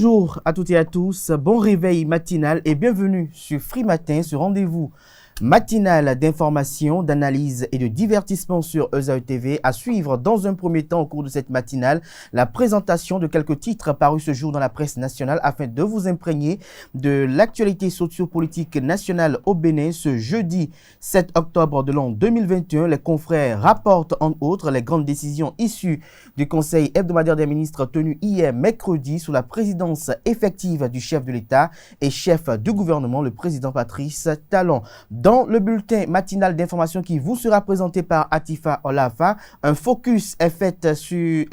Bonjour à toutes et à tous, bon réveil matinal et bienvenue sur Free Matin, ce rendez-vous matinal d'information, d'analyse et de divertissement sur ESAE TV. À suivre dans un premier temps au cours de cette matinale, la présentation de quelques titres parus ce jour dans la presse nationale afin de vous imprégner de l'actualité socio-politique nationale au Bénin. Ce jeudi 7 octobre de l'an 2021, les confrères rapportent entre autres les grandes décisions issues du Conseil hebdomadaire des ministres tenu hier mercredi sous la présidence effective du chef de l'État et chef du gouvernement, le président Patrice Talon. Dans le bulletin matinal d'information qui vous sera présenté par Atifa Olafa, un focus est fait sur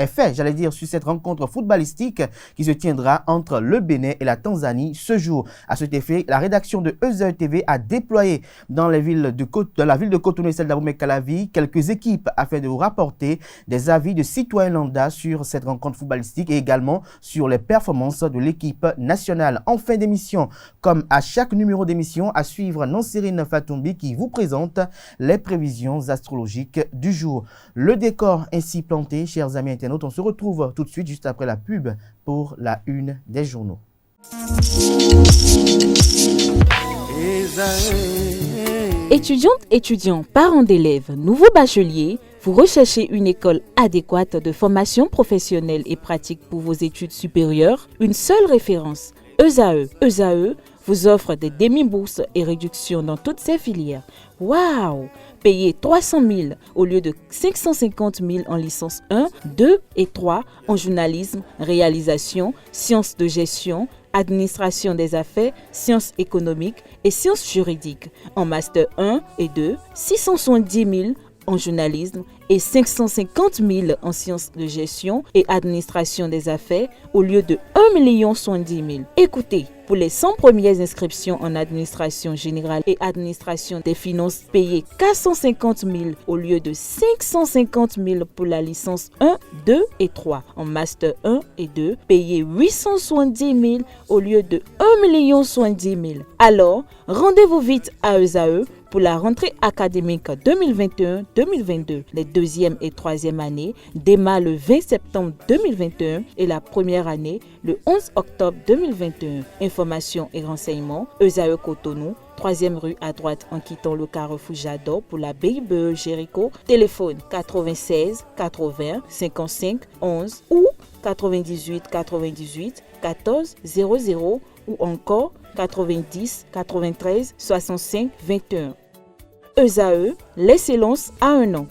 cette rencontre footballistique qui se tiendra entre le Bénin et la Tanzanie ce jour. À cet effet, la rédaction de ESAE TV a déployé dans la ville de Cotonou et celle d'Abomey-Calavi quelques équipes afin de vous rapporter des avis de citoyens lambda sur cette rencontre footballistique et également sur les performances de l'équipe nationale. En fin d'émission, comme à chaque numéro d'émission, à suivre Nansérine Fatou qui vous présente les prévisions astrologiques du jour. Le décor ainsi planté, chers amis internautes, on se retrouve tout de suite juste après la pub pour la une des journaux. Étudiantes, étudiants, parents d'élèves, nouveaux bacheliers, vous recherchez une école adéquate de formation professionnelle et pratique pour vos études supérieures? Une seule référence, ESAE. ESAE vous offre des demi-bourses et réductions dans toutes ces filières. Waouh! Payez 300 000 au lieu de 550 000 en licence 1, 2 et 3 en journalisme, réalisation, sciences de gestion, administration des affaires, sciences économiques et sciences juridiques. En master 1 et 2, 670 000 en journalisme et 550 000 en sciences de gestion et administration des affaires au lieu de 1 070 000. Écoutez, pour les 100 premières inscriptions en administration générale et administration des finances, payez 450 000 au lieu de 550 000 pour la licence 1, 2 et 3. En master 1 et 2, payez 870 000 au lieu de 1 070 000. Alors, rendez-vous vite à ESAE pour la rentrée académique 2021-2022. Les deuxième et troisième années démarrent le 20 septembre 2021 et la première année le 11 octobre 2021. Informations et renseignements, ESAE Cotonou, 3e rue à droite en quittant le carrefour Jador pour la BIBE Jéricho. Téléphone 96 80 55 11 ou 98 98 14 00 ou encore 90 93 65 21. ESAE, l'excellence à un an.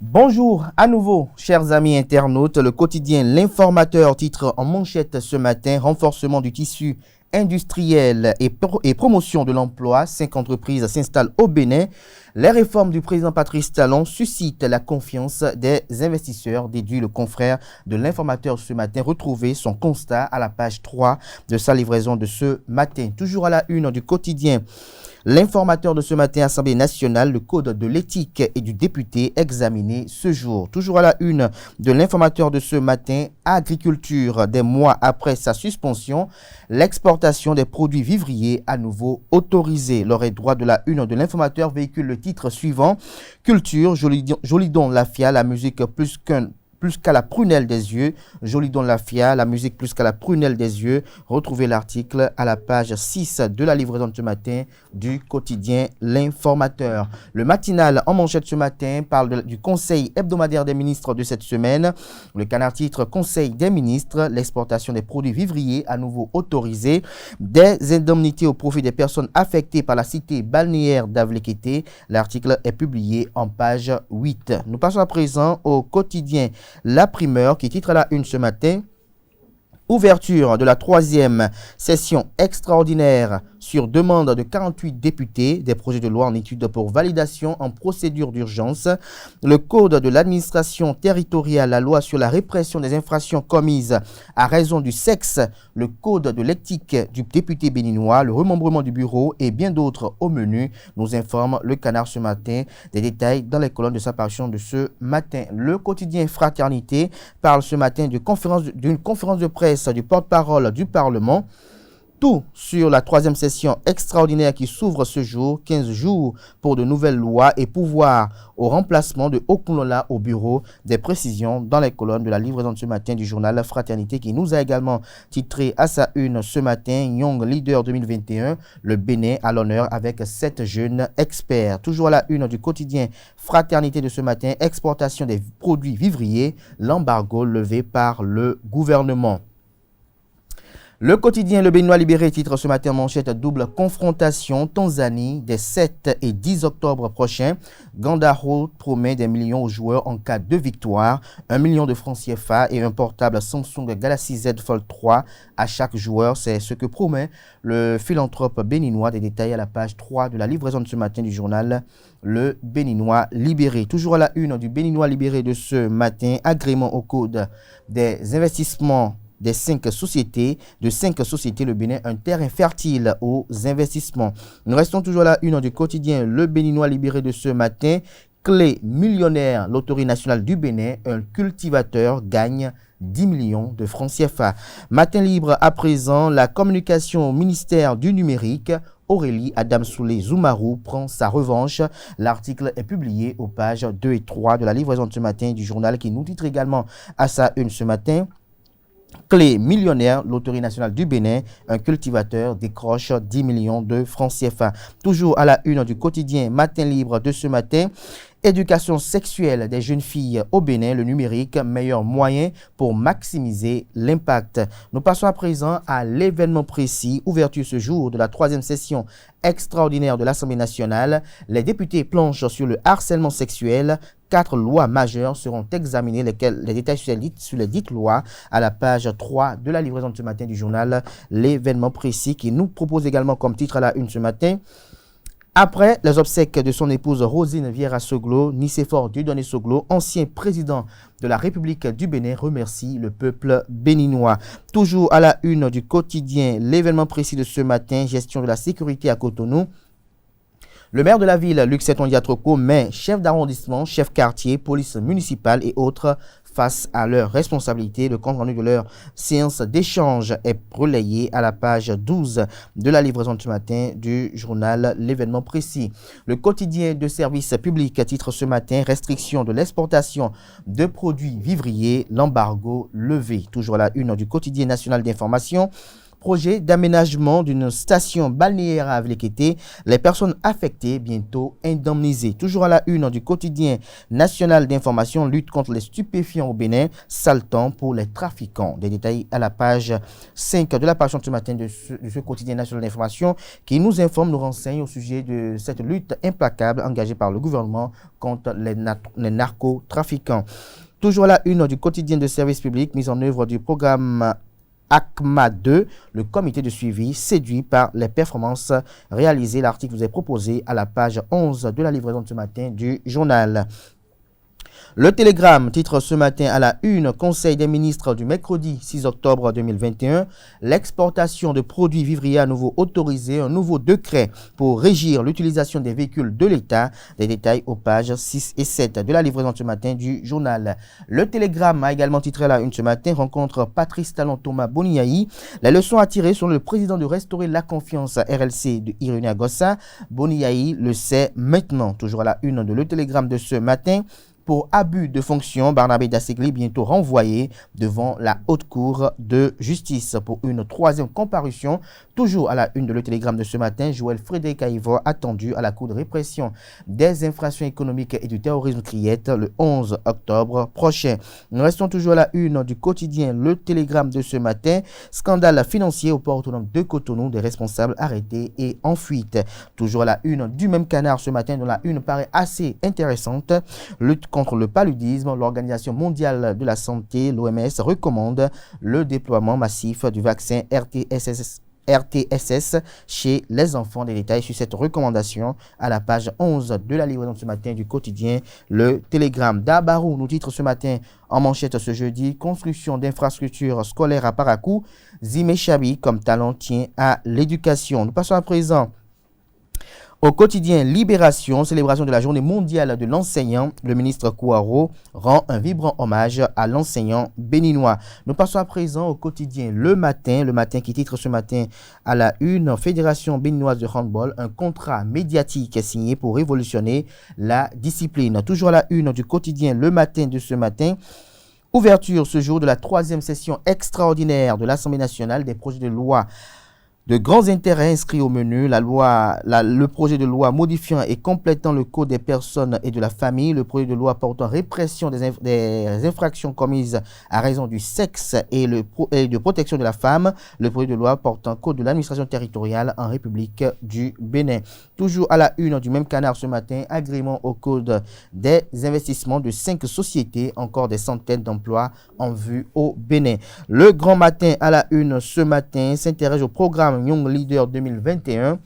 Bonjour à nouveau, chers amis internautes. Le quotidien L'Informateur titre en manchette ce matin: renforcement du tissu industriel et promotion de l'emploi. 5 entreprises s'installent au Bénin. Les réformes du président Patrice Talon suscitent la confiance des investisseurs, déduit le confrère de L'Informateur ce matin. Retrouvez son constat à la page 3 de sa livraison de ce matin. Toujours à la une du quotidien L'Informateur de ce matin, Assemblée nationale, le code de l'éthique et du député examiné ce jour. Toujours à la une de L'Informateur de ce matin, agriculture, des mois après sa suspension, l'exportation des produits vivriers à nouveau autorisée. L'oreille droite de la une de L'Informateur véhicule le titre suivant: culture, Jolidon Lafia, la musique plus qu'à la prunelle des yeux. Jolidon Lafia, la musique plus qu'à la prunelle des yeux. Retrouvez l'article à la page 6 de la livraison de ce matin du quotidien L'Informateur. Le matinal en manchette ce matin parle du Conseil hebdomadaire des ministres de cette semaine. Le canard titre: Conseil des ministres, l'exportation des produits vivriers à nouveau autorisée. Des indemnités au profit des personnes affectées par la cité balnéaire d'Avlekété. L'article est publié en page 8. Nous passons à présent au quotidien La Primeur qui titre à la une ce matin: ouverture de la 3e session extraordinaire sur demande de 48 députés, des projets de loi en étude pour validation en procédure d'urgence. Le code de l'administration territoriale, la loi sur la répression des infractions commises à raison du sexe, le code de l'éthique du député béninois, le remembrement du bureau et bien d'autres au menu, nous informe le Canard ce matin. Des détails dans les colonnes de sa parution de ce matin. Le quotidien Fraternité parle ce matin d'une conférence de presse du porte-parole du Parlement. Tout sur la troisième session extraordinaire qui s'ouvre ce jour, 15 jours pour de nouvelles lois et pouvoir au remplacement de Okunola au bureau. Des précisions dans les colonnes de la livraison de ce matin du journal Fraternité qui nous a également titré à sa une ce matin Young Leader 2021, le Bénin à l'honneur avec 7 jeunes experts. Toujours à la une du quotidien Fraternité de ce matin, exportation des produits vivriers, l'embargo levé par le gouvernement. Le quotidien Le Béninois Libéré titre ce matin manchette double confrontation Tanzanie des 7 et 10 octobre prochains. Gandaro promet des millions aux joueurs en cas de victoire, 1 million de francs CFA et un portable Samsung Galaxy Z Fold 3 à chaque joueur. C'est ce que promet le philanthrope béninois. Des détails à la page 3 de la livraison de ce matin du journal Le Béninois Libéré. Toujours à la une du Béninois Libéré de ce matin, agrément au code des investissements de 5 sociétés, le Bénin, un terrain fertile aux investissements. Nous restons toujours à la une du quotidien Le Béninois Libéré de ce matin. Clé millionnaire, loterie nationale du Bénin, un cultivateur gagne 10 millions de francs CFA. Matin libre à présent, la communication au ministère du numérique. Aurélie Adamsoulé Zoumarou prend sa revanche. L'article est publié aux pages 2 et 3 de la livraison de ce matin du journal qui nous titre également à sa une ce matin. Clé millionnaire, loterie nationale du Bénin, un cultivateur décroche 10 millions de francs CFA. Toujours à la une du quotidien Matin Libre de ce matin, éducation sexuelle des jeunes filles au Bénin, le numérique, meilleur moyen pour maximiser l'impact. Nous passons à présent à l'événement précis, ouverture ce jour de la troisième session extraordinaire de l'Assemblée nationale. Les députés planchent sur le harcèlement sexuel. 4 lois majeures seront examinées, les détails sur les dites lois à la page 3 de la livraison de ce matin du journal L'événement précis qui nous propose également comme titre à la une ce matin. Après les obsèques de son épouse Rosine Vieira Soglo, Nicéphore Dieudonné Soglo, ancien président de la République du Bénin, remercie le peuple béninois. Toujours à la une du quotidien L'événement précis de ce matin, gestion de la sécurité à Cotonou. Le maire de la ville, Luc Seton-Diatroko, met chef d'arrondissement, chef quartier, police municipale et autres face à leurs responsabilités. Le compte rendu de leur séance d'échange est relayé à la page 12 de la livraison de ce matin du journal L'événement précis. Le quotidien de service public titre ce matin restriction de l'exportation de produits vivriers, l'embargo levé. Toujours à la une du quotidien national d'information. Projet d'aménagement d'une station balnéaire à Avlekété, les personnes affectées bientôt indemnisées. Toujours à la une du quotidien national d'information, lutte contre les stupéfiants au Bénin, sale temps pour les trafiquants. Des détails à la page 5 de la page de ce matin de ce quotidien national d'information qui nous informe, nous renseigne au sujet de cette lutte implacable engagée par le gouvernement contre les narcotrafiquants. Toujours à la une du quotidien de service public, mise en œuvre du programme ACMA 2, le comité de suivi séduit par les performances réalisées. L'article vous est proposé à la page 11 de la livraison de ce matin du journal. Le Télégramme titre ce matin à la une, Conseil des ministres du mercredi 6 octobre 2021, l'exportation de produits vivriers à nouveau autorisée, un nouveau décret pour régir l'utilisation des véhicules de l'État. Des détails aux pages 6 et 7 de la livraison de ce matin du journal. Le Télégramme a également titré à la une ce matin, rencontre Patrice Talon Thomas Boniaï. Les leçons à tirer sur le président de restaurer la confiance RLC de Irénée Agossa. Boniaï le sait maintenant. Toujours à la une de Le Télégramme de ce matin. Pour abus de fonction, Barnabé Dassigli bientôt renvoyé devant la haute cour de justice pour une troisième comparution. Toujours à la une de Le Télégramme de ce matin, Joël Frédéric Aïvor attendu à la cour de répression des infractions économiques et du terrorisme Criette le 11 octobre prochain. Nous restons toujours à la une du quotidien Le Télégramme de ce matin. Scandale financier au port autonome de Cotonou, des responsables arrêtés et en fuite. Toujours à la une du même canard ce matin, dont la une paraît assez intéressante. Lutte contre le paludisme, l'Organisation mondiale de la santé, l'OMS, recommande le déploiement massif du vaccin RTSS chez les enfants. Des détails sur cette recommandation à la page 11 de la livraison de ce matin du quotidien Le Télégramme. Dabarou nous titre ce matin en manchette ce jeudi, construction d'infrastructures scolaires à Parakou, Zimé Chabi comme talent tient à l'éducation. Nous passons à présent Au quotidien Libération, célébration de la journée mondiale de l'enseignant, le ministre Kouaro rend un vibrant hommage à l'enseignant béninois. Nous passons à présent au quotidien Le Matin qui titre ce matin à la une, Fédération béninoise de handball, un contrat médiatique signé pour révolutionner la discipline. Toujours à la une du quotidien Le Matin de ce matin, ouverture ce jour de la 3e session extraordinaire de l'Assemblée nationale des projets de loi de grands intérêts inscrits au menu, le projet de loi modifiant et complétant le code des personnes et de la famille, le projet de loi portant répression des infractions commises à raison du sexe et de protection de la femme, le projet de loi portant code de l'administration territoriale en République du Bénin. Toujours à la une du même canard ce matin, agrément au code des investissements de 5 sociétés, encore des centaines d'emplois en vue au Bénin. Le Grand Matin à la une ce matin s'intéresse au programme Young Leader 2021.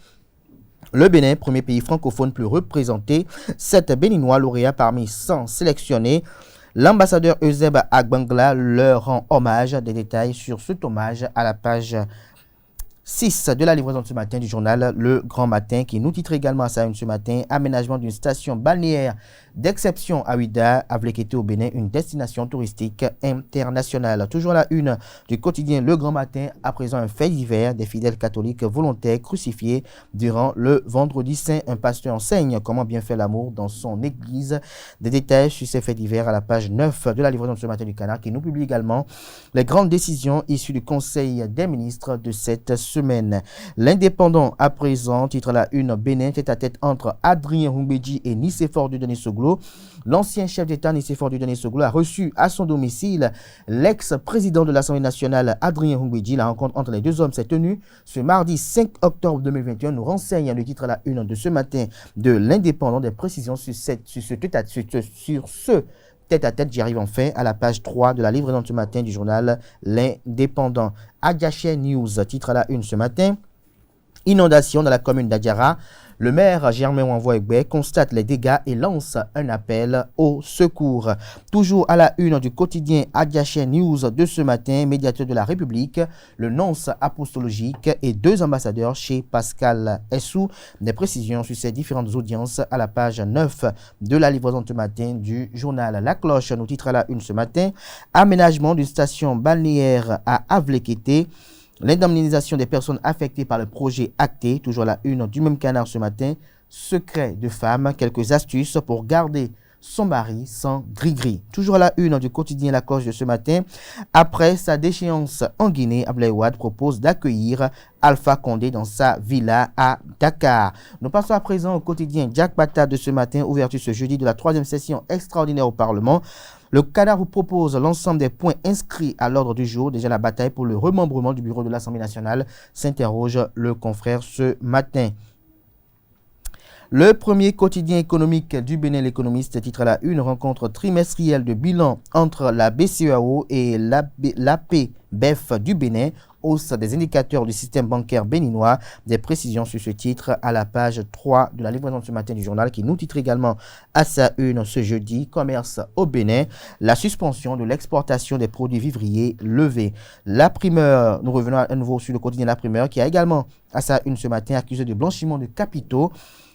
Le Bénin, premier pays francophone plus représenté, 7 Béninois lauréats parmi 100 sélectionnés. L'ambassadeur Euseb Agbangla leur rend hommage. Des détails sur cet hommage à la page 6 de la livraison de ce matin du journal Le Grand Matin, qui nous titre également à sa une ce matin, aménagement d'une station balnéaire d'exception à Ouida, Avlekete au Bénin, une destination touristique internationale. Toujours la une du quotidien Le Grand Matin, à présent un fait divers des fidèles catholiques volontaires crucifiés durant le vendredi saint. Un pasteur enseigne comment bien faire l'amour dans son église. Des détails sur ces faits divers à la page 9 de la livraison de ce matin du Canard, qui nous publie également les grandes décisions issues du Conseil des ministres de cette semaine. L'Indépendant à présent titre la une, Bénin tête-à-tête entre Adrien Humbedji et Nicéphore Dieudonné Soglo. L'ancien chef d'État Nicéphore Dieudonné Soglo a reçu à son domicile l'ex-président de l'Assemblée nationale Adrien Humbedji. La rencontre entre les deux hommes s'est tenue ce mardi 5 octobre 2021. Nous renseigne le titre à la une de ce matin de l'Indépendant. Des précisions sur ce tête-à-tête, j'y arrive enfin à la page 3 de la livraison de ce matin du journal L'Indépendant. Adiaché News titre à la une ce matin, inondation dans la commune d'Adiara. Le maire Germain Wanvoegbe constate les dégâts et lance un appel au secours. Toujours à la une du quotidien Adiaché News de ce matin, médiateur de la République, le nonce apostologique et 2 ambassadeurs chez Pascal Essou. Des précisions sur ces différentes audiences à la page 9 de la livraison de ce matin du journal La Cloche. Nous titre à la une ce matin, aménagement d'une station balnéaire à Avlekete. L'indemnisation des personnes affectées par le projet acté, toujours la une du même canard ce matin, secret de femme, quelques astuces pour garder son mari sans gris-gris. Toujours à la une du quotidien La Cloche de ce matin, après sa déchéance en Guinée, Abdoulaye Wade propose d'accueillir Alpha Condé dans sa villa à Dakar. Nous passons à présent au quotidien Jack Patat de ce matin, ouverture ce jeudi de la 3e session extraordinaire au Parlement. Le Canard vous propose l'ensemble des points inscrits à l'ordre du jour. Déjà la bataille pour le remembrement du bureau de l'Assemblée nationale, s'interroge le confrère ce matin. Le premier quotidien économique du Bénin, l'Économiste, titre à la une, rencontre trimestrielle de bilan entre la BCEAO et l'APBEF du Bénin, hausse des indicateurs du système bancaire béninois. Des précisions sur ce titre à la page 3 de la livraison de ce matin du journal, qui nous titre également à sa une ce jeudi, commerce au Bénin, la suspension de l'exportation des produits vivriers levée. La Primeur, nous revenons à nouveau sur le quotidien La Primeur, qui a également à sa une ce matin accusé de blanchiment de capitaux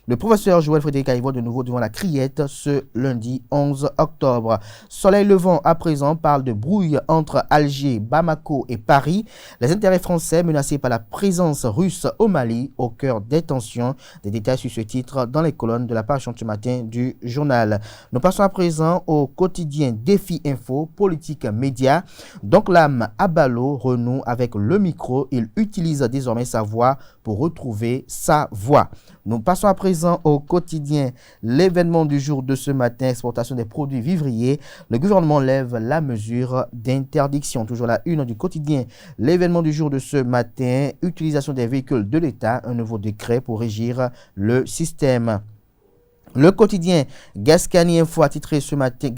le professeur Joël Frédéric Aïvo de nouveau devant la Criette ce lundi 11 octobre. Soleil levant à présent parle de brouille entre Alger, Bamako et Paris. Les intérêts français menacés par la présence russe au Mali au cœur des tensions. Des détails sur ce titre dans les colonnes de la page ce matin du journal. Nous passons à présent au quotidien Défi Info, politique média. Donc l'âme Abalo renoue avec le micro. Il utilise désormais sa voix pour retrouver sa voix. Nous passons à présent au quotidien L'événement du jour de ce matin, exportation des produits vivriers. Le gouvernement lève la mesure d'interdiction. Toujours la une du quotidien L'événement du jour de ce matin, utilisation des véhicules de l'État, un nouveau décret pour régir le système. Le quotidien Gascani Info a titré ce matin,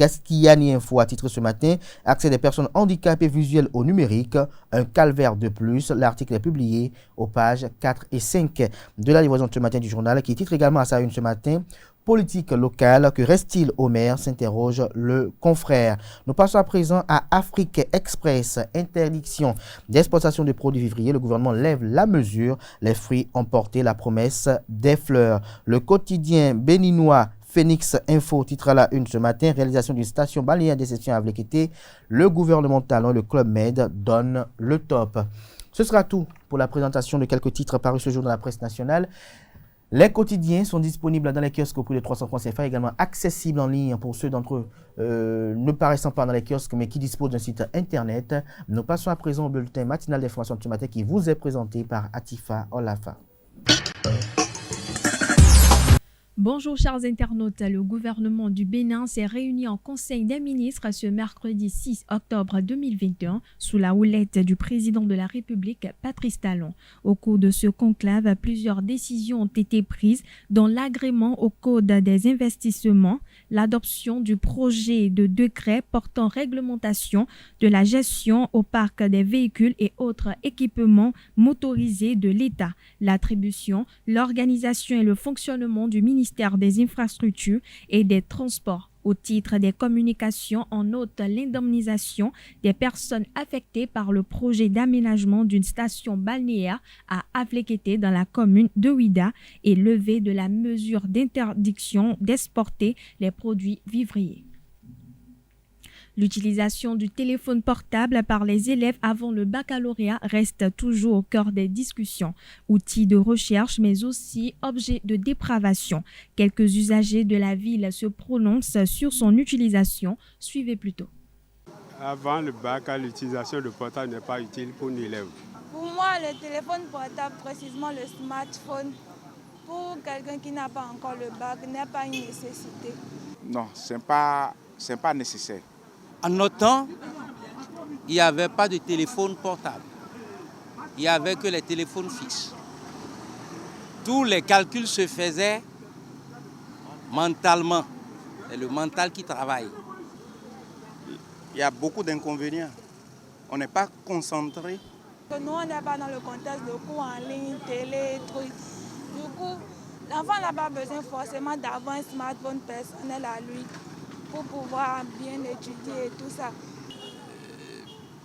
accès des personnes handicapées visuelles au numérique, un calvaire de plus. L'article est publié aux pages 4 et 5 de la livraison de ce matin du journal, qui titre également à sa une ce matin, politique locale. Que reste-t-il au maire, s'interroge le confrère. Nous passons à présent à Afrique Express. Interdiction d'exportation de produits vivriers. Le gouvernement lève la mesure. Les fruits ont porté la promesse des fleurs. Le quotidien béninois Phoenix Info titre à la une ce matin, réalisation d'une station balnéaire d'exception à Vlekété. Le gouvernement talon, le Club Med donne le top. Ce sera tout pour la présentation de quelques titres parus ce jour dans la presse nationale. Les quotidiens sont disponibles dans les kiosques au prix de 300 francs CFA, également accessibles en ligne pour ceux d'entre eux ne paraissant pas dans les kiosques mais qui disposent d'un site internet. Nous passons à présent au bulletin matinal d'information de ce matin qui vous est présenté par Atifa Olafa. Bonjour chers internautes, le gouvernement du Bénin s'est réuni en Conseil des ministres ce mercredi 6 octobre 2021 sous la houlette du président de la République, Patrice Talon. Au cours de ce conclave, plusieurs décisions ont été prises, dont l'agrément au Code des investissements, l'adoption du projet de décret portant réglementation de la gestion au parc des véhicules et autres équipements motorisés de l'État, l'attribution, l'organisation et le fonctionnement du ministère des Infrastructures et des Transports. Au titre des communications, on note l'indemnisation des personnes affectées par le projet d'aménagement d'une station balnéaire à Avlekété dans la commune de Ouida et levée de la mesure d'interdiction d'exporter les produits vivriers. L'utilisation du téléphone portable par les élèves avant le baccalauréat reste toujours au cœur des discussions. Outil de recherche, mais aussi objet de dépravation. Quelques usagers de la ville se prononcent sur son utilisation. Suivez plutôt. Avant le bac, l'utilisation de portable n'est pas utile pour l'élève. Pour moi, le téléphone portable, précisément le smartphone, pour quelqu'un qui n'a pas encore le bac, n'est pas une nécessité. Non, ce n'est pas nécessaire. En notre temps, il n'y avait pas de téléphone portable. Il n'y avait que les téléphones fixes. Tous les calculs se faisaient mentalement. C'est le mental qui travaille. Il y a beaucoup d'inconvénients. On n'est pas concentré. Nous, on n'est pas dans le contexte de cours en ligne, télé, trucs. Du coup, l'enfant n'a pas besoin forcément d'avoir un smartphone personnel à lui pour pouvoir bien étudier et tout ça.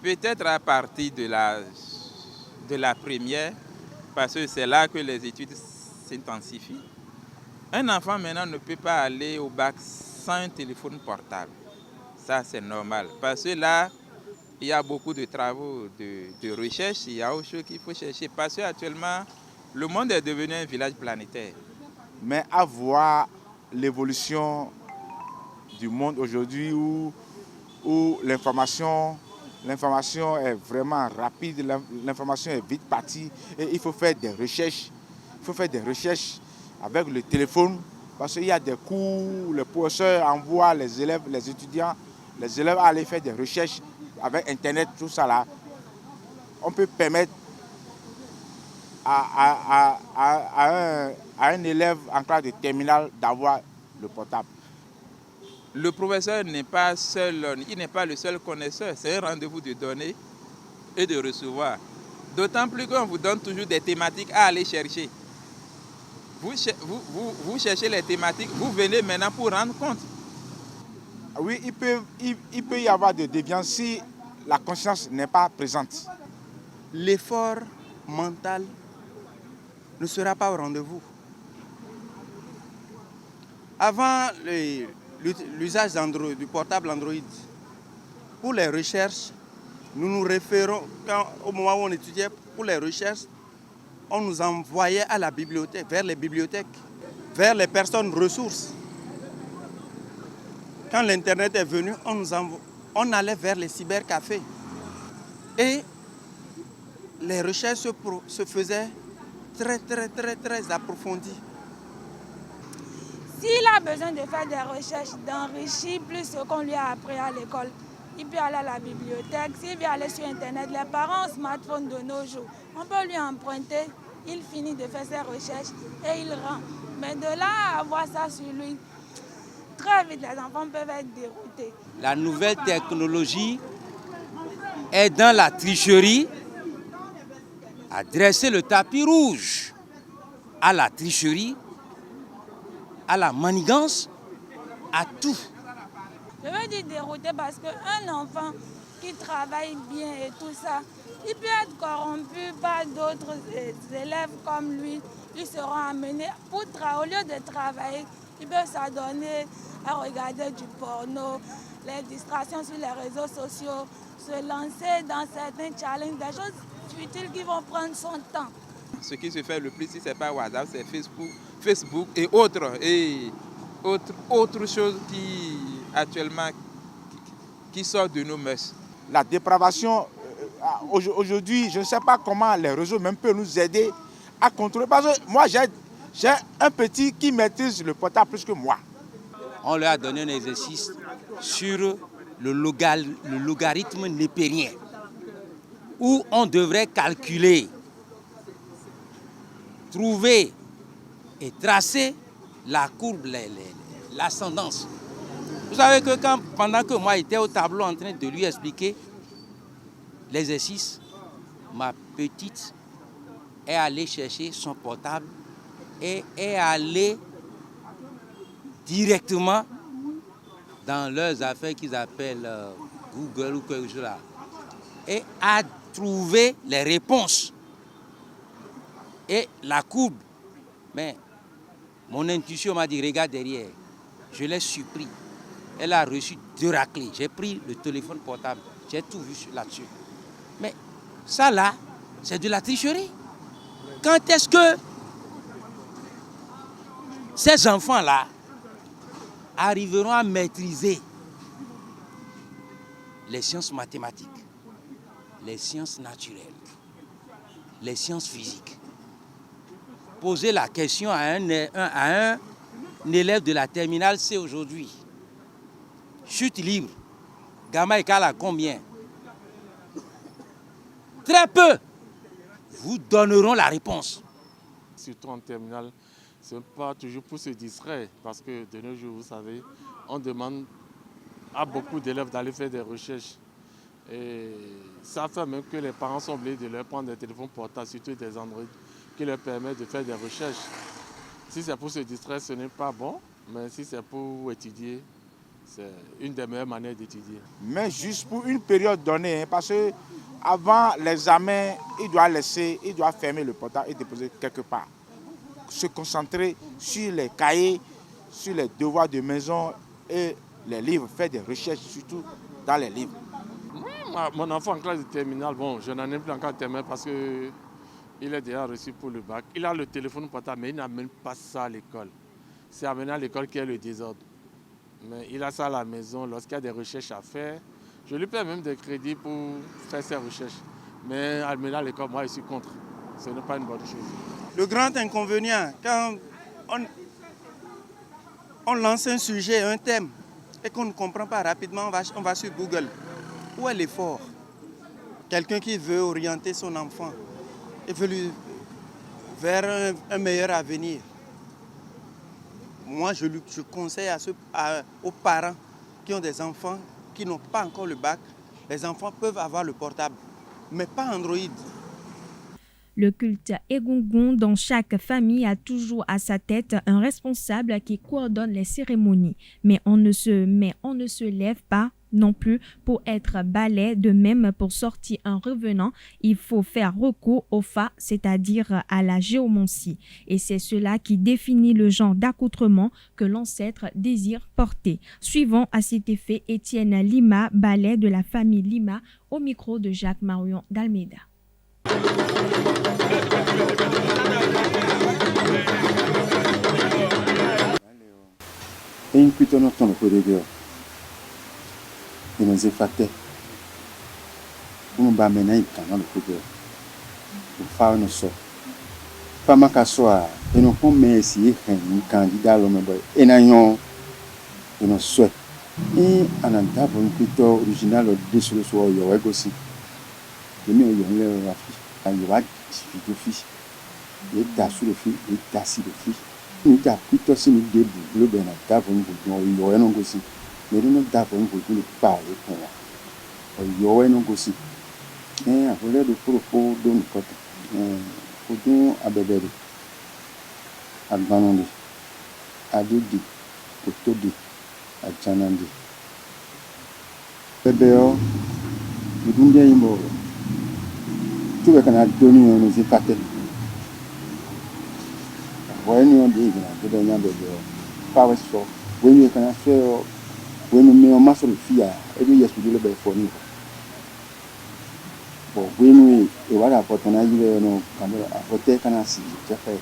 Peut-être à partir de la première, parce que c'est là que les études s'intensifient. Un enfant maintenant ne peut pas aller au bac sans un téléphone portable. Ça, c'est normal. Parce que là, il y a beaucoup de travaux de recherche, il y a autre chose qu'il faut chercher. Parce qu'actuellement, le monde est devenu un village planétaire. Mais à voir l'évolution du monde aujourd'hui où l'information est vraiment rapide, l'information est vite partie et il faut faire des recherches. Il faut faire des recherches avec le téléphone parce qu'il y a des cours, les professeurs envoient les élèves, les étudiants, les élèves à aller faire des recherches avec Internet, tout ça là. On peut permettre à un élève en classe de terminale d'avoir le portable. Le professeur n'est pas seul, il n'est pas le seul connaisseur, c'est un rendez-vous de donner et de recevoir. D'autant plus qu'on vous donne toujours des thématiques à aller chercher. Vous cherchez les thématiques, vous venez maintenant pour rendre compte. Oui, il peut y avoir de déviance si la conscience n'est pas présente. L'effort mental ne sera pas au rendez-vous. Avant l'usage du portable Android, pour les recherches, nous nous référons, au moment où on étudiait, pour les recherches, on nous envoyait à la bibliothèque, vers les bibliothèques, vers les personnes ressources. Quand l'Internet est venu, on allait vers les cybercafés. Et les recherches se faisaient très approfondies. S'il a besoin de faire des recherches, d'enrichir plus ce qu'on lui a appris à l'école, il peut aller à la bibliothèque. S'il veut aller sur Internet, les parents ont smartphone de nos jours. On peut lui emprunter, il finit de faire ses recherches et il rend. Mais de là à avoir ça sur lui, très vite les enfants peuvent être déroutés. La nouvelle technologie est dans la tricherie, à dresser le tapis rouge à la tricherie à la manigance, à tout. Je veux dire dérouté parce qu'un enfant qui travaille bien et tout ça, il peut être corrompu par d'autres élèves comme lui. Ils seront amenés, au lieu de travailler, ils peuvent s'adonner à regarder du porno, les distractions sur les réseaux sociaux, se lancer dans certains challenges, des choses futiles qui vont prendre son temps. Ce qui se fait le plus, si ce n'est pas WhatsApp, c'est Facebook et autres choses qui actuellement qui sortent de nos mœurs. La dépravation, aujourd'hui, je ne sais pas comment les réseaux même peuvent nous aider à contrôler. Parce que moi, j'ai un petit qui maîtrise le portable plus que moi. On leur a donné un exercice sur le logarithme népérien, où on devrait calculer, trouver et tracer la courbe, l'ascendance. Vous savez que pendant que moi j'étais au tableau en train de lui expliquer l'exercice, ma petite est allée chercher son portable et est allée directement dans leurs affaires qu'ils appellent Google ou quelque chose là, et a trouvé les réponses et la courbe. Mais mon intuition m'a dit, regarde derrière, je l'ai surpris. Elle a reçu 2 raclées. J'ai pris le téléphone portable, j'ai tout vu là-dessus. Mais ça là, c'est de la tricherie. Quand est-ce que ces enfants-là arriveront à maîtriser les sciences mathématiques, les sciences naturelles, les sciences physiques? Poser la question à un élève de la terminale C aujourd'hui. Chute libre, gamma égale à combien? Très peu vous donneront la réponse. Surtout en terminale, ce n'est pas toujours pour se distraire, parce que de nos jours, vous savez, on demande à beaucoup d'élèves d'aller faire des recherches. Et ça fait même que les parents sont obligés de leur prendre des téléphones portables, surtout des Android, qui leur permettent de faire des recherches. Si c'est pour se distraire, ce n'est pas bon, mais si c'est pour étudier, c'est une des meilleures manières d'étudier. Mais juste pour une période donnée, parce qu'avant l'examen, il doit fermer le portable et déposer quelque part. Se concentrer sur les cahiers, sur les devoirs de maison et les livres, faire des recherches, surtout dans les livres. Mon enfant en classe de terminale, bon, je n'en ai plus encore terminale parce qu'il est déjà reçu pour le bac. Il a le téléphone portable, mais il n'amène pas ça à l'école. C'est amené à l'école qui est le désordre. Mais il a ça à la maison, lorsqu'il y a des recherches à faire. Je lui paie même des crédits pour faire ses recherches. Mais amener à l'école, moi, je suis contre. Ce n'est pas une bonne chose. Le grand inconvénient, quand on lance un sujet, un thème, et qu'on ne comprend pas rapidement, on va sur Google. Où est l'effort? Quelqu'un qui veut orienter son enfant et veut lui vers un meilleur avenir. Moi, je conseille aux parents qui ont des enfants qui n'ont pas encore le bac, les enfants peuvent avoir le portable, mais pas Android. Le culte Egungun dans chaque famille a toujours à sa tête un responsable qui coordonne les cérémonies. Mais on ne se lève pas non plus pour être balai. De même, pour sortir un revenant, il faut faire recours au fa, c'est-à-dire à la géomancie. Et c'est cela qui définit le genre d'accoutrement que l'ancêtre désire porter. Suivons à cet effet Étienne Lima, balai de la famille Lima, au micro de Jacques Marion d'Almeida. Em pito no tono ko dege ina ze fate ba mena ikana no ko de o fa no so fa maka so a eno ko me si hen candidat lo me boy ena yon eno so e ananda bon pito original de solo so yo egosi de me yo le rafi ayo wa fi fi e da su le fi e da si le fi ni da pito si ni de bu lo be na da bon bu yo eno gosi me no da bon bu ni pa le ko yo eno gosi a voler do propos do nkoto ko do abebere agbanonde adidi otodi achanandi bebeo idunde imo tuwe kana doni ono zipate wani on de gina de nya bebeo power so wani kana so wani me o masoro fia ebi yesu dile be for ni bo wani e wala potana yire no kamera apote kana si jafe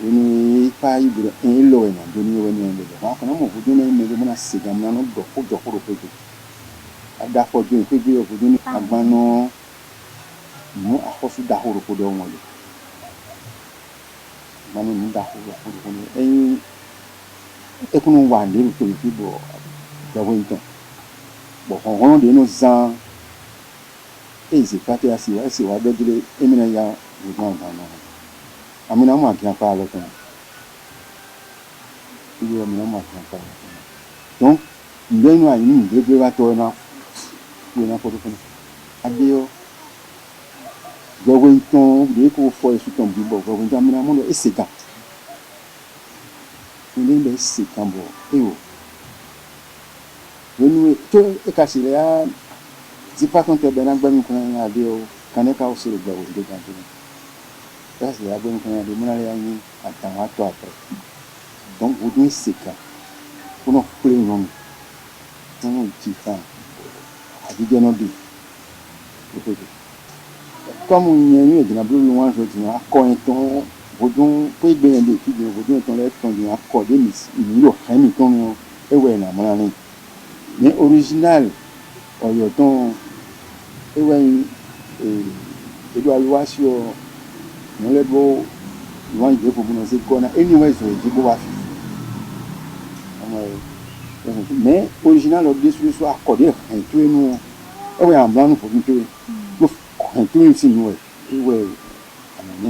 wani pa yibure en lo na doni wani en bebe ma kana mo budune me be na siga na no do ko jo ko ro pejo ada fojú pe bi obudu ni agbano mu akosu dahoro ko do won le manu mu dahoro ko do ni eyin ekunu wa le to bi bo dawo nton bo hon de no zan ezi pati asi wa dojule emina ya wudan dan no amina mu akin pa lo tan iwo amina mu akin pa donc ndenu ayi ni gbegbe wa to na na foto fún adéo gbogbo ìtàn bí kò fọ èso tàn bí bọ gbogbo ìtàn mìíràn múlò èsèkà ilé ń bẹ èsèkà bọ èwò lónìí tó ẹka sílẹ̀ á tipa tó ń tẹ bẹ́ẹ̀ náà gbẹ́mí kan náà adéo kanẹ́ka ó sì lè gbà wòlé gan tó ní ẹka sílẹ̀ á gbẹ́mí kan náà adéo múlẹ̀ yá ní àtàwọn àtọ̀ àtọ̀ donc gbogbo èsèkà kó náà pé ìrọ̀rùn tó ń jí fáwọn àdíjẹ́ náà dé kọ́mù yẹn ní ìdìnnà bí wọ́n ṣe ti akọ ìtàn ọdún pé gbẹ̀yìn lè fi gbẹ̀yìn ọdún ìtàn lẹ́tàn ní akọ démi ìmúlò ẹ̀mí tó ń ẹwẹ́ ìnàmọ́ra ní ní original ọ̀yọ̀ tán ẹwẹ́ èdè àlùwàsí ọ mọ́lẹ́bọ̀ ìwọ̀n ìjẹ́pọ̀ bí wọ́n ṣe kọ́ náà anyway ìṣòro ìdìbò wà fi ọmọ ẹ̀ mais original ọdún sọ akọ̀dé ẹ̀tọ́ inú ẹwẹ́ àmúlánù fòfin tó ló ẹ̀tọ́ yìí sì nù ẹ̀ ẹwẹ́ àmì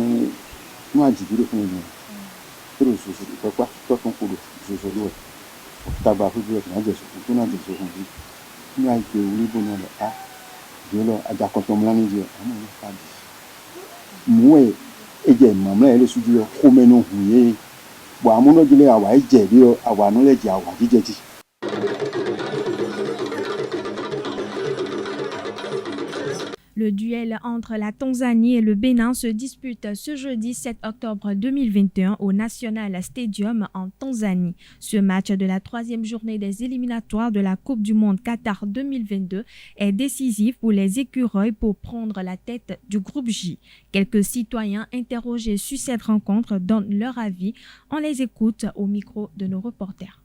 ní àjìdúró fún ẹ̀yìn tó lè ṣoṣo ìpẹ́pá tọ́tún kúrò ṣoṣo lọ́wọ́ ọ̀tàgbà fún ìbílẹ̀ tó náà jẹ̀ṣọ́ tó náà jẹ̀ṣọ́ fún bí ní àìpé oníbò náà lọ á jẹ́ lọ ajakọ̀tọ̀ múlánì jẹ́ àwọn ọmọ ìpàdé mú ẹ̀ ẹ̀jẹ̀ màmúlẹ̀ ẹ̀ lè ṣojú lọ kó mẹ́nu hùn yé bọ̀ àmúnájúlẹ̀ àwà ẹ̀jẹ̀ bí àwà ànúlẹ̀jẹ̀ àwà jíjẹ́ jì. Le duel entre la Tanzanie et le Bénin se dispute ce jeudi 7 octobre 2021 au National Stadium en Tanzanie. Ce match de la troisième journée des éliminatoires de la Coupe du Monde Qatar 2022 est décisif pour les écureuils pour prendre la tête du groupe J. Quelques citoyens interrogés sur cette rencontre donnent leur avis. On les écoute au micro de nos reporters.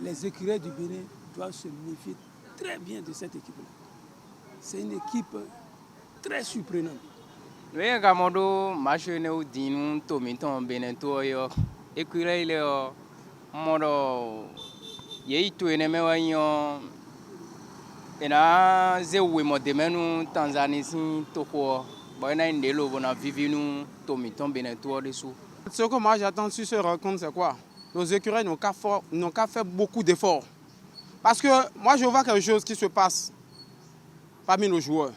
Les écureuils du Bénin doivent se méfier très bien de cette équipe-là. C'est une équipe très surprenante. Oui, Gamodo, Machine Dinu, Tominton, Benento, Écureuil, Modo, Yeitu, Enemewayon, Ena, Zewe, Modemenu, Tanzanie, Toko, Boina, Ndelo, Bona, Vivinu, Tominton, Benento, dessous. Ce que moi j'attends sur ce rencontre, c'est quoi? Nos écureuils n'ont qu'à faire beaucoup d'efforts. Parce que moi je vois quelque chose qui se passe parmi nos joueurs.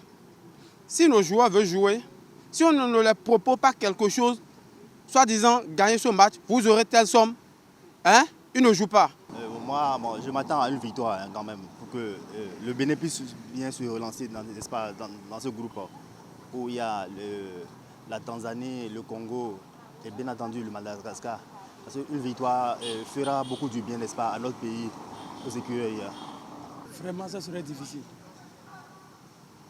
Si nos joueurs veulent jouer, si on ne leur propose pas quelque chose, soi-disant gagner ce match, vous aurez telle somme, hein? Ils ne jouent pas. Moi, je m'attends à une victoire quand même, pour que le Bénin puisse bien se relancer dans ce groupe où il y a la Tanzanie, le Congo et bien entendu le Madagascar. Parce qu'une victoire fera beaucoup du bien, n'est-ce pas, à notre pays, aux écureuils. Vraiment, ça serait difficile.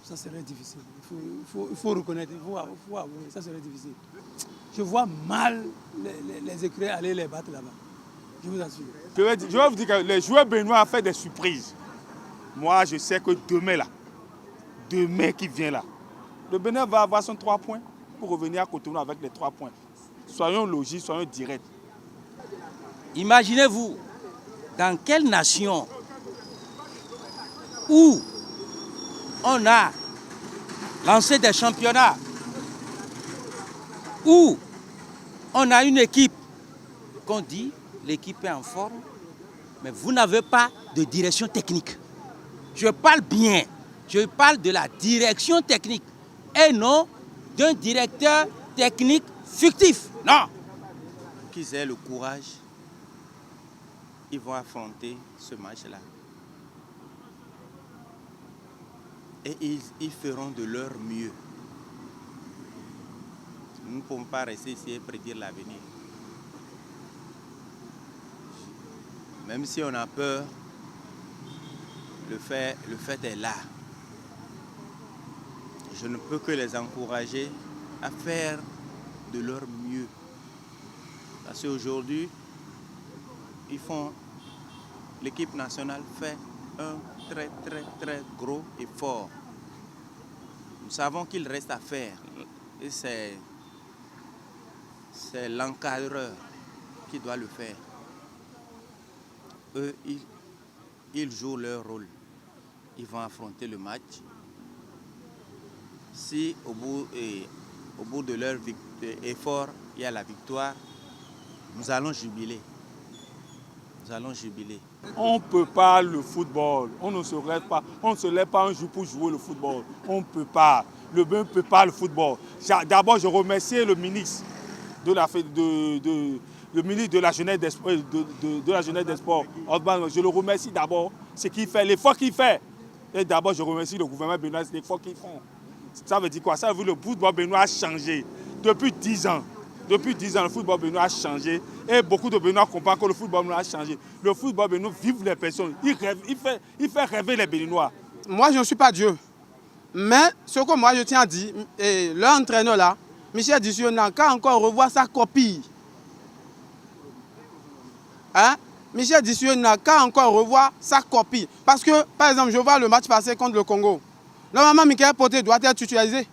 Ça serait difficile. Il faut reconnaître, il faut avouer, ça serait difficile. Je vois mal les écureuils aller les battre là-bas. Je vous assure. Je vais vous dire que les joueurs béninois ont fait des surprises. Moi, je sais que demain qui vient là, le Bénin va avoir son 3 points pour revenir à Cotonou avec les 3 points. Soyons logiques, soyons directs. Imaginez-vous, dans quelle nation où on a lancé des championnats, où on a une équipe qu'on dit l'équipe est en forme, mais vous n'avez pas de direction technique. Je parle bien, je parle de la direction technique et non d'un directeur technique fictif. Non. Qu'ils aient le courage ils vont affronter ce match-là. Et ils feront de leur mieux. Nous ne pouvons pas rester ici et prédire l'avenir. Même si on a peur, le fait est là. Je ne peux que les encourager à faire de leur mieux. Parce qu'aujourd'hui, l'équipe nationale fait un très très gros effort. Nous savons qu'il reste à faire. Et c'est l'encadreur qui doit le faire. Eux, ils jouent leur rôle. Ils vont affronter le match. Si au bout de leur effort, il y a la victoire, nous allons jubiler. Nous allons jubiler. On ne peut pas le football. On ne se lève pas un jour pour jouer le football. On ne peut pas. Le Bénin ne peut pas le football. D'abord, je remercie le ministre le ministre de la jeunesse des sports, je le remercie d'abord, ce qu'il fait, l'effort qu'il fait. Et d'abord, je remercie le gouvernement béninois, l'effort qu'ils font. Ça veut dire quoi? Ça veut dire que le football béninois a changé. Depuis 10 ans, le football béninois a changé. Et beaucoup de Béninois comprennent que le football béninois a changé. Le football béninois vive les personnes. Il fait rêver les Béninois. Moi, je ne suis pas Dieu. Mais ce que moi, je tiens à dire, l'entraîneur là, Michel Dissio n'a qu'à encore revoir sa copie. Hein? Michel Dissio n'a qu'à encore revoir sa copie. Parce que, par exemple, je vois le match passé contre le Congo. Normalement, Michael Poté doit être titularisé.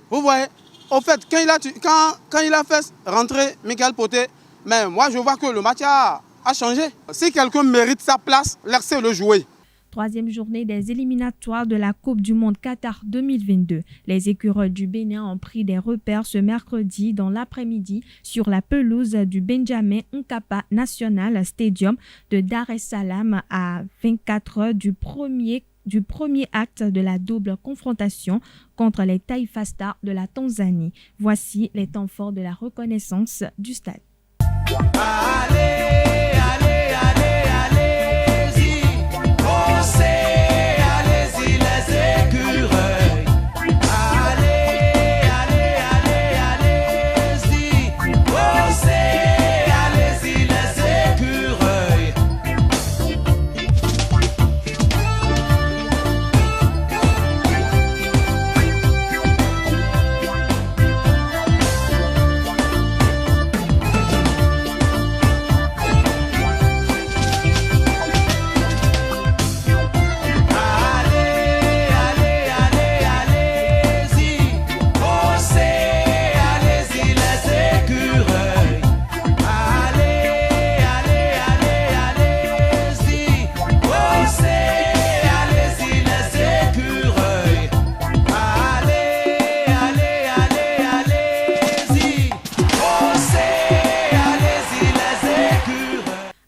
Vous voyez? Au fait, quand il a fait rentrer Michael Poté, mais moi, je vois que le match a changé. Si quelqu'un mérite sa place, laissez-le jouer. Troisième journée des éliminatoires de la Coupe du Monde Qatar 2022. Les écureuils du Bénin ont pris des repères ce mercredi dans l'après-midi sur la pelouse du Benjamin Nkapa National Stadium de Dar es Salaam à 24 heures du premier acte de la double confrontation contre les Taifa Stars de la Tanzanie. Voici les temps forts de la reconnaissance du stade.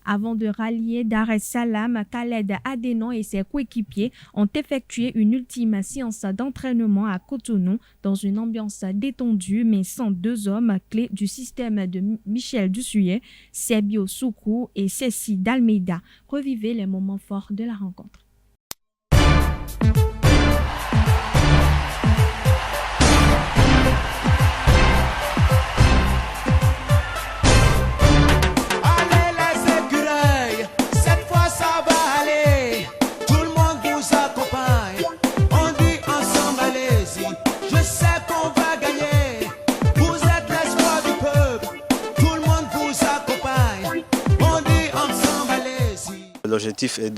Avant de rallier Dar es Salaam, Khaled Adenon et ses coéquipiers ont effectué une ultime séance d'entraînement à Cotonou dans une ambiance détendue mais sans deux hommes clés du système de Michel Dussuyer, Sebio Soukou et Ceci d'Almeida. Revivez les moments forts de la rencontre. L'objectif est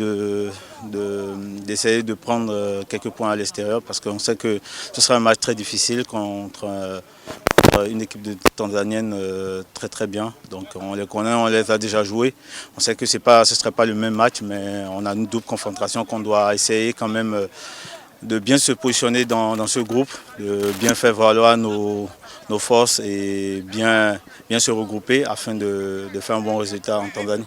d'essayer de prendre quelques points à l'extérieur parce qu'on sait que ce sera un match très difficile contre une équipe tanzanienne très très bien. Donc on les connaît, on les a déjà joués. On sait que ce ne serait pas le même match, mais on a une double confrontation qu'on doit essayer quand même de bien se positionner dans ce groupe, de bien faire valoir nos forces et bien se regrouper afin de faire un bon résultat en Tanzanie.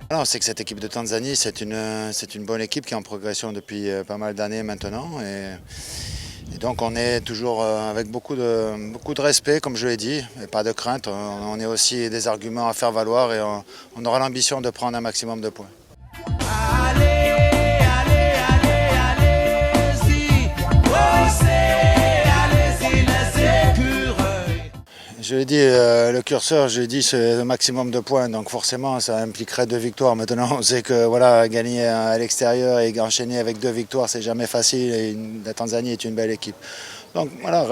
Alors on sait que cette équipe de Tanzanie, c'est une bonne équipe qui est en progression depuis pas mal d'années maintenant. Et donc on est toujours avec beaucoup de respect, comme je l'ai dit, et pas de crainte. On a aussi des arguments à faire valoir et on aura l'ambition de prendre un maximum de points. Je l'ai dit, le curseur, je l'ai dit, c'est le maximum de points, donc forcément ça impliquerait 2 victoires. Maintenant on sait que voilà, gagner à l'extérieur et enchaîner avec 2 victoires, c'est jamais facile et la Tanzanie est une belle équipe. Donc voilà,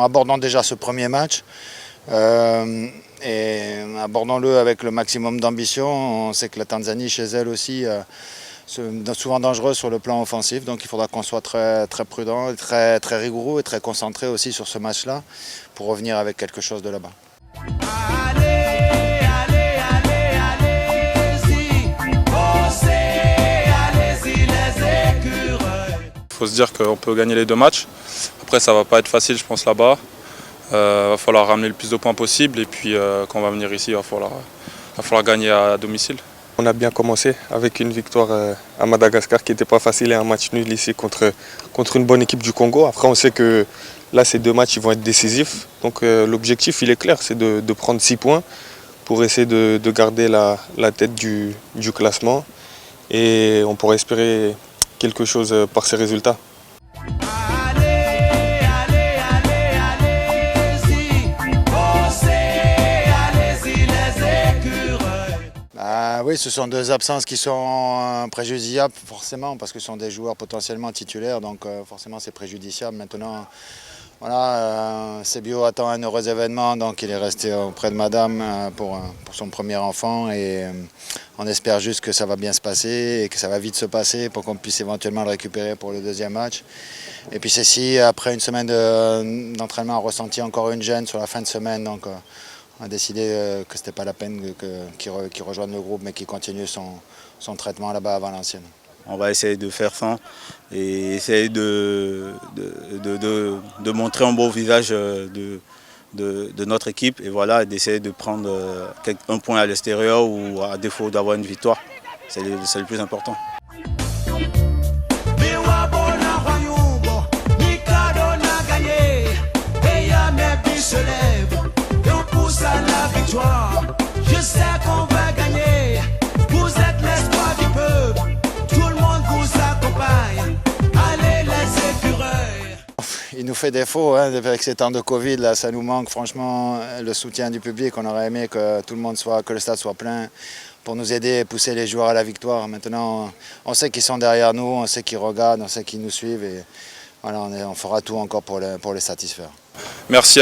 abordons déjà ce premier match et abordons-le avec le maximum d'ambition. On sait que la Tanzanie chez elle aussi souvent dangereux sur le plan offensif, donc il faudra qu'on soit très, très prudent, très, très rigoureux et très concentré aussi sur ce match-là pour revenir avec quelque chose de là-bas. Il faut se dire qu'on peut gagner les 2 matchs. Après, ça ne va pas être facile, je pense, là-bas. Il va falloir ramener le plus de points possible et puis quand on va venir ici, il va falloir gagner à domicile. On a bien commencé avec une victoire à Madagascar qui n'était pas facile et un match nul ici contre une bonne équipe du Congo. Après, on sait que là, ces 2 matchs ils vont être décisifs. Donc l'objectif, il est clair, c'est de prendre 6 points pour essayer de garder la tête du classement. Et on pourrait espérer quelque chose par ces résultats. Oui, ce sont 2 absences qui sont préjudiciables forcément parce que ce sont des joueurs potentiellement titulaires, donc forcément c'est préjudiciable. Maintenant, voilà, Sebio attend un heureux événement, donc il est resté auprès de madame pour son premier enfant et on espère juste que ça va bien se passer et que ça va vite se passer pour qu'on puisse éventuellement le récupérer pour le 2e match. Et puis Cécile, après une semaine d'entraînement, a ressenti encore une gêne sur la fin de semaine, donc on a décidé que ce n'était pas la peine qu'il rejoigne le groupe, mais qu'il continue son traitement là-bas à Valenciennes. On va essayer de faire fin et essayer de montrer un beau visage de notre équipe et voilà, d'essayer de prendre un point à l'extérieur ou à défaut d'avoir une victoire. C'est le plus important. Je sais qu'on va gagner. Vous êtes l'espoir du peuple. Tout le monde vous accompagne. Allez les écureuils. Il nous fait défaut avec ces temps de Covid, là, ça nous manque franchement le soutien du public. On aurait aimé que tout le monde que le stade soit plein pour nous aider et pousser les joueurs à la victoire. Maintenant, on sait qu'ils sont derrière nous, on sait qu'ils regardent, on sait qu'ils nous suivent et voilà, on fera tout encore pour les satisfaire. Merci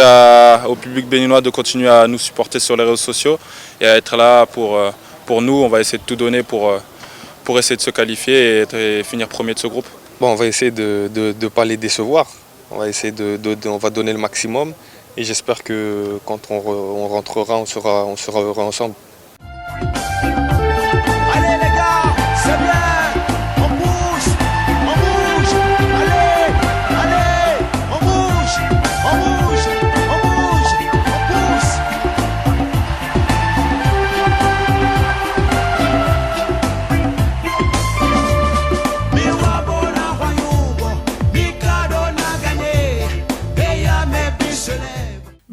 au public béninois de continuer à nous supporter sur les réseaux sociaux et à être là pour nous. On va essayer de tout donner pour essayer de se qualifier et finir premier de ce groupe. Bon, on va essayer de ne pas les décevoir. On va essayer on va donner le maximum et j'espère que quand on rentrera, on sera heureux ensemble. Allez les gars, c'est bien. On bouge, allez, on bouge, on pousse.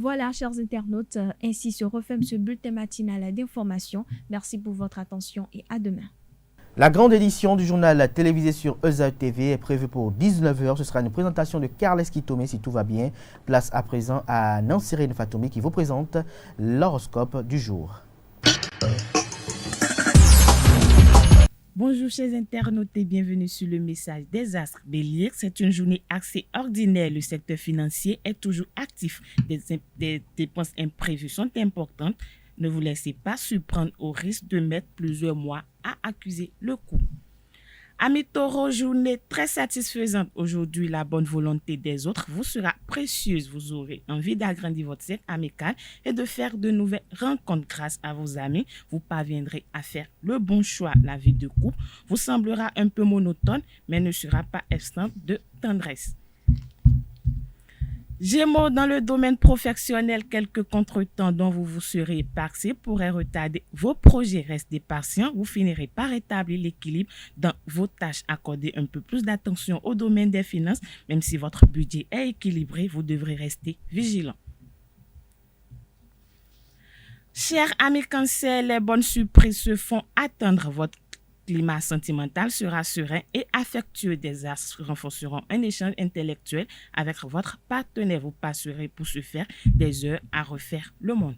Voilà, chers internautes, ainsi se referme ce bulletin matinal d'information. Merci pour votre attention et à demain. La grande édition du journal télévisé sur EZA TV est prévue pour 19h. Ce sera une présentation de Carles Kitome si tout va bien. Place à présent à Nansirine Fatoumi qui vous présente l'horoscope du jour. Bonjour chers internautes et bienvenue sur le message des astres. Bélier, c'est une journée assez ordinaire. Le secteur financier est toujours actif. Des dépenses imprévues sont importantes. Ne vous laissez pas surprendre au risque de mettre plusieurs mois à accuser le coup. Amis taureaux, journée très satisfaisante. Aujourd'hui, la bonne volonté des autres vous sera précieuse. Vous aurez envie d'agrandir votre cercle amical et de faire de nouvelles rencontres. Grâce à vos amis, vous parviendrez à faire le bon choix. La vie de couple vous semblera un peu monotone, mais ne sera pas absente de tendresse. Gémeaux, dans le domaine professionnel, quelques contretemps dont vous vous serez épargnés pourraient retarder vos projets. Restez patient, vous finirez par établir l'équilibre dans vos tâches. Accordez un peu plus d'attention au domaine des finances, même si votre budget est équilibré, vous devrez rester vigilant. Chers amis Cancer, les bonnes surprises se font attendre. Votre climat sentimental sera serein et affectueux. Des astres renforceront un échange intellectuel avec votre partenaire. Vous passerez pour se faire des heures à refaire le monde.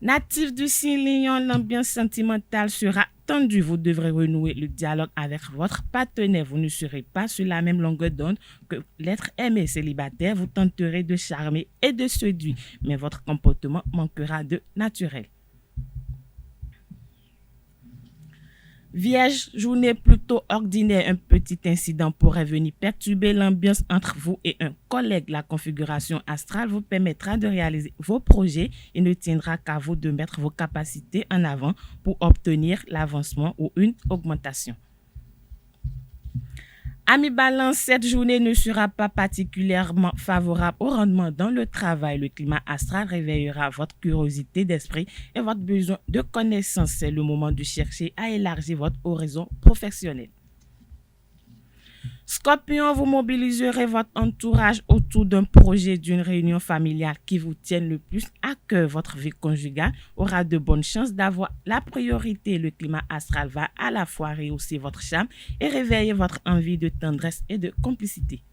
Natif du signe Lion, l'ambiance sentimentale sera tendue. Vous devrez renouer le dialogue avec votre partenaire. Vous ne serez pas sur la même longueur d'onde que l'être aimé. Célibataire, vous tenterez de charmer et de séduire, mais votre comportement manquera de naturel. Vierge, journée plutôt ordinaire. Un petit incident pourrait venir perturber l'ambiance entre vous et un collègue. La configuration astrale vous permettra de réaliser vos projets et ne tiendra qu'à vous de mettre vos capacités en avant pour obtenir l'avancement ou une augmentation. Amis Balance, cette journée ne sera pas particulièrement favorable au rendement dans le travail. Le climat astral réveillera votre curiosité d'esprit et votre besoin de connaissance. C'est le moment de chercher à élargir votre horizon professionnel. Scorpion, vous mobiliserez votre entourage autour d'un projet, d'une réunion familiale qui vous tienne le plus à cœur. Votre vie conjugale aura de bonnes chances d'avoir la priorité. Le climat astral va à la fois rehausser votre charme et réveiller votre envie de tendresse et de complicité.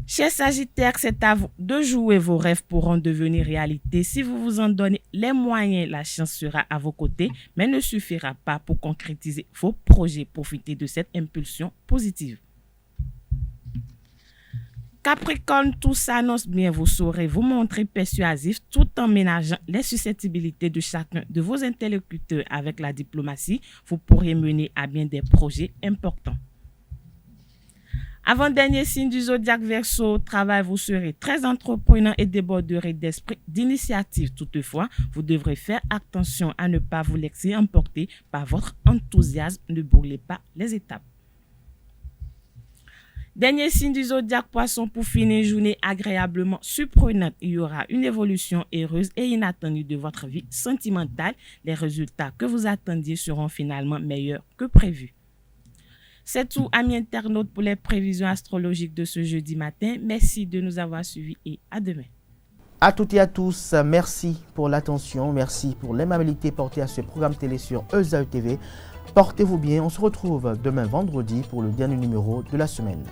Chers Sagittaires, c'est à vous de jouer. Vos rêves pourront devenir réalité. Si vous vous en donnez les moyens, la chance sera à vos côtés, mais ne suffira pas pour concrétiser vos projets. Profitez de cette impulsion positive. Capricorne, tout s'annonce bien. Vous saurez vous montrer persuasif tout en ménageant les susceptibilités de chacun de vos interlocuteurs. Avec la diplomatie, vous pourrez mener à bien des projets importants. Avant-dernier signe du zodiaque Verseau, au travail, vous serez très entreprenant et déborderez d'esprit d'initiative. Toutefois, vous devrez faire attention à ne pas vous laisser emporter par votre enthousiasme. Ne brûlez pas les étapes. Dernier signe du zodiaque Poisson, pour finir une journée agréablement surprenante. Il y aura une évolution heureuse et inattendue de votre vie sentimentale. Les résultats que vous attendiez seront finalement meilleurs que prévu. C'est tout, amis internautes, pour les prévisions astrologiques de ce jeudi matin. Merci de nous avoir suivis et à demain. À toutes et à tous, merci pour l'attention, merci pour l'aimabilité portée à ce programme télé sur Euzao TV. Portez-vous bien, on se retrouve demain vendredi pour le dernier numéro de la semaine.